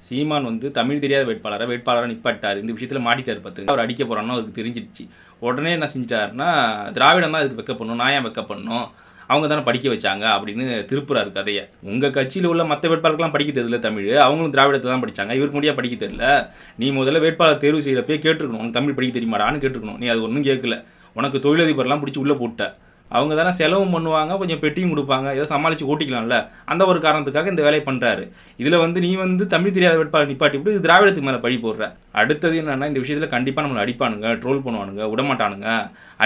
சீமான் வந்து தமிழ் தெரியாத வேட்பாளரை நிப்பாட்டார். இந்த விஷயத்தில் மாட்டிட்டார். பார்த்து அவர் அடிக்க போகிறான்னு அவருக்கு தெரிஞ்சிடுச்சு. உடனே என்ன செஞ்சிட்டாருன்னா, திராவிடம் தான் இதுக்கு வெக்க பண்ணணும், நான் ஏன் வெக்க பண்ணணும், அவங்க தானே படிக்க வச்சாங்க அப்படின்னு திருப்புறாரு கதையை. உங்கள் கட்சியில் உள்ள மற்ற வேட்பாளர்கள்லாம் படிக்க தெரியல தமிழ், அவங்களும் திராவிடத்தை தான் படித்தாங்க, இவருக்கு முடியா படிக்க தெரியல. நீ முதல்ல வேட்பாளர் தேர்வு செய்கிறப்பே கேட்டிருக்கணும், உனக்கு தமிழ் படிக்க தெரியுமாடான்னு கேட்டிருக்கணும். நீ அது ஒன்றும் கேட்கல. உனக்கு தொழிலதிபர்லாம் பிடிச்சி உள்ளே போட்ட. அவங்க தானே செலவும் பண்ணுவாங்க, கொஞ்சம் பெட்டியும் கொடுப்பாங்க, ஏதோ சமாளித்து ஓட்டிக்கலாம்ல. அந்த ஒரு காரணத்துக்காக இந்த வேலையை பண்ணுறாரு. இதில் வந்து நீ வந்து தமிழ் தெரியாத வேட்பாளர் நிப்பாட்டி விட்டு திராவிடத்துக்கு மேலே பழி போடுற. அடுத்தது என்னென்னா, இந்த விஷயத்தில் கண்டிப்பாக நம்மளை அடிப்பானுங்க, ட்ரோல் பண்ணுவானுங்க, விடமாட்டானுங்க.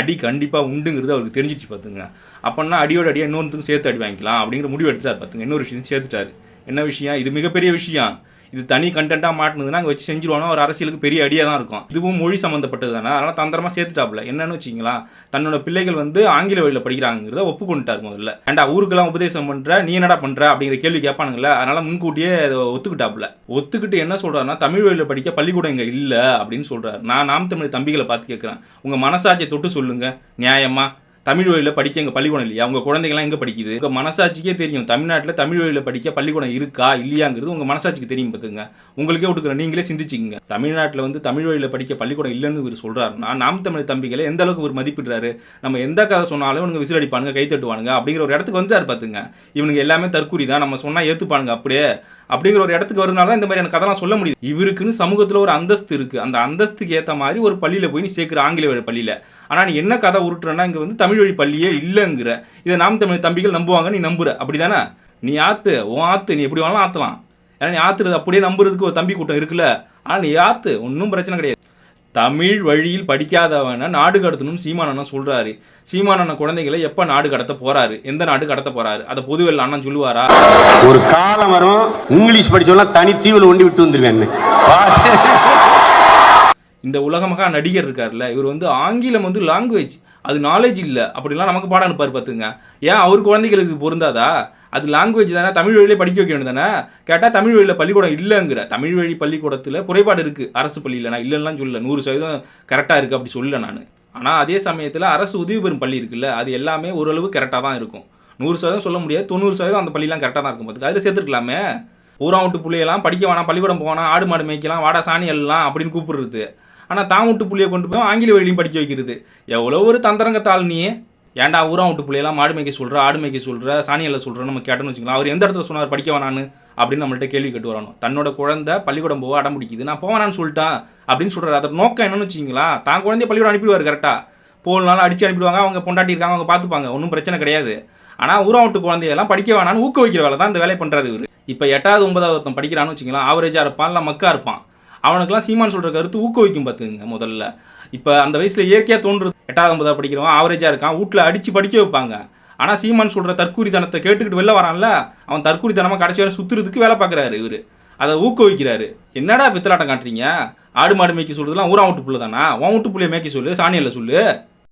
அடி கண்டிப்பாக உண்டுங்கிறது அவருக்கு தெரிஞ்சிச்சு பார்த்துங்க. அப்படின்னா அடியோட அடியாக இன்னொருத்துக்கும் சேர்த்து அடி வாங்கிக்கலாம் அப்படிங்கிற முடிவு எடுத்துட்டார் பார்த்துங்க. இன்னொரு விஷயம் சேர்த்துட்டாரு. என்ன விஷயம்? இது மிகப்பெரிய விஷயம். இது தனி கண்டென்ட்டாக மாட்டினதுன்னா அங்கே வச்சு செஞ்சுருவானோ ஒரு அரசியலுக்கு பெரிய அடியாக தான் இருக்கும். இதுவும் மொழி சம்மந்தப்பட்டது தானே, அதனால் தந்திரமாக சேர்த்துட்டாப்புல. என்னன்னு வச்சிங்களா, தன்னோட பிள்ளைகள் வந்து ஆங்கில வழியில் படிக்கிறாங்கிறத ஒப்புக்கொண்டுட்டார் முதல்ல. ஏன்டா ஊருக்கெல்லாம் உபதேசம் பண்ணுற, நீ என்னடா பண்ணுற அப்படிங்கிற கேள்வி கேட்பானுங்களே, அதனால் முன்கூட்டியே அதை ஒத்துக்கிட்டாப்புல. ஒத்துக்கிட்டு என்ன சொல்கிறாருன்னா, தமிழ் வழியில் படிக்க பள்ளிக்கூடம் இங்கே இல்லை அப்படின்னு சொல்கிறார். நான் நாம் தமிழ் தம்பிகளை பார்த்து கேட்குறேன், உங்கள் மனசாட்சியை தொட்டு சொல்லுங்கள், நியாயமாக தமிழ் வழியில் படிக்க எங்கள் பள்ளிக்கூடம் இல்லையா? உங்கள் குழந்தைங்களாம் எங்கே படிக்குது? உங்கள் மனசாட்சிக்கே தெரியும் தமிழ்நாட்டில் தமிழ் வழியில் படிக்க பள்ளிக்கூடம் இருக்கா இல்லையாங்கிறது உங்கள் மனசாட்சிக்கு தெரியும் பார்த்துங்க. உங்களுக்கே விட்டுக்கிறேன், நீங்களே சிந்திச்சிங்க. தமிழ்நாட்டில் வந்து தமிழ் வழியில் படிக்க பள்ளிக்கூடம் இல்லைன்னு இவர் சொல்கிறாருன்னா, நாம் தமிழ் தம்பிகளை எந்த அளவுக்கு ஒரு மதிப்பிடுறாரு. நம்ம எந்த கதை சொன்னாலும் இவங்க விசிலடிப்பானுங்க, கை தட்டுவானுங்க அப்படிங்கிற ஒரு இடத்துக்கு வந்துட்டார் பார்த்துங்க. இவனுங்க எல்லாமே தற்கூரி தான், நம்ம சொன்னால் ஏற்றுப்பானுங்க அப்படியே அப்படிங்கிற ஒரு இடத்துக்கு வருதுனால தான் இந்த மாதிரியான கதைலாம் சொல்ல முடியுது. இவருக்குன்னு சமூகத்தில் ஒரு அந்தஸ்து இருக்குது. அந்த அந்தஸ்துக்கு ஏற்ற மாதிரி ஒரு பள்ளியில் போய் நீ சேர்க்குற ஆங்கில வழி பள்ளியில். ஆனால் நீ என்ன கதை உருட்டுறன்னா, இங்கே வந்து தமிழ் வழி பள்ளியே இல்லைங்கிற. இதை நாம் தமிழ் தம்பிகள் நம்புவாங்க, நீ நம்புற. அப்படி தானே? நீ ஆற்று, உன் ஆற்று, நீ எப்படி வேணாலும் ஆற்றலாம். ஏன்னா நீ ஆற்றுறது அப்படியே நம்புறதுக்கு ஒரு தம்பி கூட்டம் இருக்குல்ல. ஆனால் நீ ஆற்று, ஒன்றும் பிரச்சனை கிடையாது. தமிழ் வழியில் படிக்காதவன நாடு கடத்தணும்னு சீமானண்ணன் சொல்கிறாரு. சீமானண்ணன் குழந்தைகளை எப்போ நாடு கடத்த போகிறாரு, எந்த நாடு கடத்த போகிறாரு, அதை பொதுவெல்ல அண்ணன் சொல்லுவாரா? ஒரு காலம் வரும் இங்கிலீஷ் படிச்சவெல்லாம் தனி தீவில் ஒண்டி விட்டு வந்துருவேன். இந்த உலகமகா நடிகர் இருக்கார்ல, இவர் வந்து ஆங்கிலம் வந்து லாங்குவேஜ், அது நாலேஜ் இல்லை அப்படிலாம் நமக்கு பாடம் அனுப்பார் பார்த்துங்க. ஏன் அவர் குழந்தைகளுக்கு பொருந்தாதா? அது லாங்குவேஜ் தானே, தமிழ் வழியிலே படிக்க வைக்க வேண்டியது தானே. கேட்டால் தமிழ் வழியில் பள்ளிக்கூடம் இல்லைங்கிற. தமிழ் வழி பள்ளிக்கூடத்தில் குறைபாடு இருக்குது அரசு பள்ளியில். நான் இல்லைன்னா சொல்லல, 100% கரெக்டாக இருக்குது அப்படி சொல்லலை நான். ஆனால் அதே சமயத்தில் அரசு உதவி பெறும் பள்ளி இருக்குல்ல, அது எல்லாமே ஓரளவு கரெக்டாக தான் இருக்கும். 100% சொல்ல முடியாது, 90% அந்த பள்ளிலாம் கரெக்டாக தான் இருக்கும் பார்த்துக்கு. அதில் சேர்த்துருக்கலாமே. ஊரா விட்டு பிள்ளையெல்லாம் படிக்க வேணாம், பள்ளிக்கூடம் போனால் ஆடு மாடு மேய்க்கலாம், வாடா சாணி எல்லாம் அப்படின்னு கூப்பிடுறது. ஆனால் தான் விட்டு பிள்ளையை கொண்டு போய் ஆங்கில வழியும் படிக்க வைக்கிறது. எவ்வளோ ஒரு தந்திரங்கத்தாள் நீ. ஏன்டா ஊரா விட்டு பிள்ளையெல்லாம் மாடு மேய்க்க சொல்கிற, ஆடு மேய்க்க சொல்கிற, சாணியெல்லாம் சொல்கிறேன்னு நம்ம கேட்டோன்னு வச்சுக்கலாம். அவர் எந்த இடத்துல சொன்னார் படிக்க வேணான்னு அப்படின்னு நம்மள்ட்ட கேள்வி கேட்டு வரணும். தன்னோட குழந்தை பள்ளிக்கூடம் போக அடம் பிடிக்குது, நான் போவேனான்னு சொல்லிட்டேன் அப்படின்னு சொல்கிறார். அதோட நோக்கம் என்னன்னு வச்சிங்களா, தான் குழந்தைய பள்ளிக்கூடம் அனுப்பிடுவார். கரெக்டாக போகலனாலும் அடித்து அனுப்பிடுவாங்க, அவங்க பொண்டாட்டி இருக்காங்க, அவங்க பார்த்துப்பாங்க, ஒன்றும் பிரச்சனை கிடையாது. ஆனால் ஊரா விட்டு குழந்தையெல்லாம் படிக்க வேணான்னு ஊக்குவிக்கிற வேலை தான் இந்த வேலையை பண்ணுறாரு இவர். இப்போ 8வது 9வது ஒருத்தன் படிக்கிறான்னு வச்சுக்கலாம், ஆவரேஜாக இருப்பான், இல்லை மக்கா இருப்பான். அவனுக்குலாம் சீமான் சொல்கிற கருத்து ஊக்குவிக்கும் பார்த்துங்க முதல்ல. இப்போ அந்த வயசில் இயற்கையாக தோன்றுறது. 8வது 9வது படிக்கிறவன் ஆவரேஜாக இருக்கான், வீட்டில் அடித்து படிக்க வைப்பாங்க. ஆனால் சீமான் சொல்கிற தற்கூரித்தனத்தை கேட்டுக்கிட்டு வெளில வரான்ல, அவன் தற்கூரித்தனமாக கடைசி வரை சுற்றுறதுக்கு வேலை பார்க்குறாரு இவர். அதை ஊக்குவிக்கிறாரு. என்னடா பித்தலாட்டம் காட்டுறீங்க? ஆடு மாடு மேய்க்க சொல்கிறதுலாம் ஊரா விட்டு புள்ள தானா? உன் விட்டு புள்ளைய மேய்க்க சொல்லு, சாணியில் சொல்லு.